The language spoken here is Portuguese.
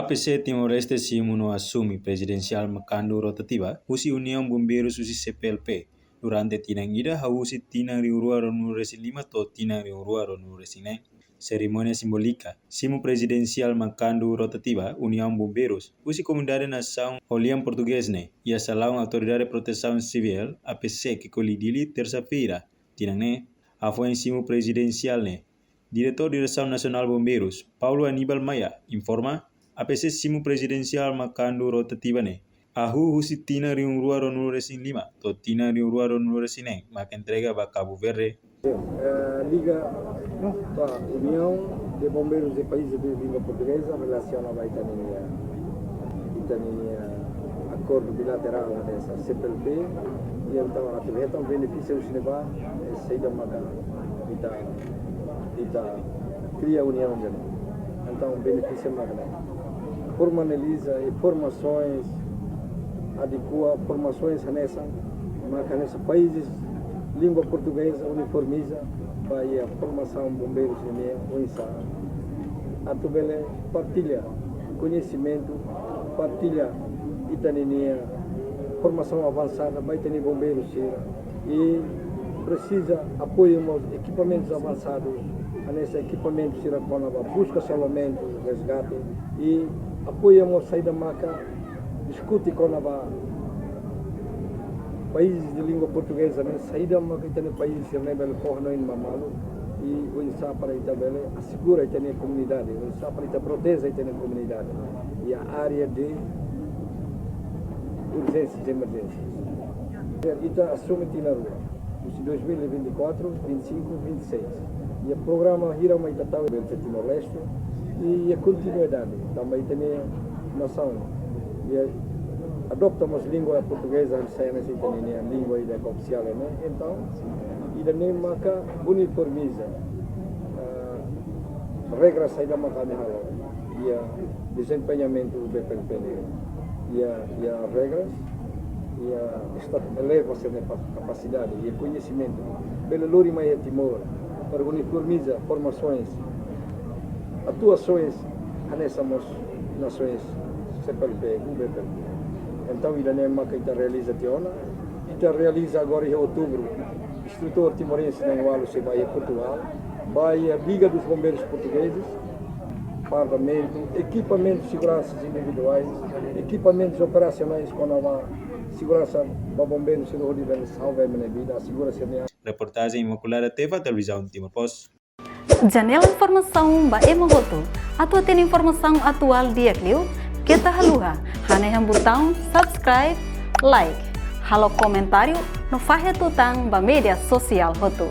APC Timor-Leste Simuno assumi presidencial Macandu rotativa, usi União Bombeiros usi CPLP. Durante tinang ida hausi tinang riurua ronu resin 5 to tinang riurua ronu resin 9. Cerimônia simbólica. Simu presidencial Macandu rotativa, União Bombeiros, usi Comunidade Nação Holian Português ne, e a Salão Autoridade de Proteção Civil, APC, que colidili terça-feira. Tinang ne, afuan simu presidencial ne. Diretor Direção Nacional Bombeiros, Paulo Aníbal Maia, informa APC simu presidencial Macandu rotativa ne. Ahu husi tina riurua ronu resin 5, to tina riurua ronu resin 9, maka entrega ba Cabo Verde. Liga para a União de Bombeiros de Países de Língua Portuguesa relacionada a Itania acordo bilateral dessa CPLP e então a atividade benefício o Cineba saída maca ita cria a união dele então benefício maca formaliza informações adequa formações nessa maca nessa países língua portuguesa uniformiza para a formação bombeiros e UNSA. A tubele partilha conhecimento, partilha itania formação avançada, vai ter bombeiros e precisa apoio equipamentos avançados, nesse equipamento será com a busca salvamento, resgate e apoiamos saída maca, discute com a países de língua portuguesa, né? Saída uma que tem país que não é belo corno em mamalo e o insa para Itabele assegura que tem comunidade, o insa para Itabele protege que tem comunidade e a área de urgências e emergências. Ita assume na rua, os 2024, 25, 26 e o programa Hira uma Itatau do Timor-Leste e a continuidade também tem nação e adoptamos língua portuguesa, saya nasi tani língua ida oficial né? Então, ida nem maka uniformiza regras saída maka nehalo e desempenhamento do BPLP e a regras e a estado eleva a capacidade e conhecimento pelo lori mai Timor para uniformiza formações atuações nessas nações CPLP e BPLP. Então, a Irânema que realiza realiza agora em outubro, instrutor timorense na Angualo se vai a Portugal, vai a Liga dos Bombeiros Portugueses, Parlamento, equipamentos de segurança individuais, equipamentos operacionais com a segurança para bombeiros se não tiver salva a minha vida, a segurança minha. Reportagem Imaculada TV, Televisão Timor Post. Janela informação ba emohoto. Atua tem informação atual dia Clio. Kita haluha, hanya yang butang subscribe, like, halo komentário no fahe tutang ba media sosial hotu.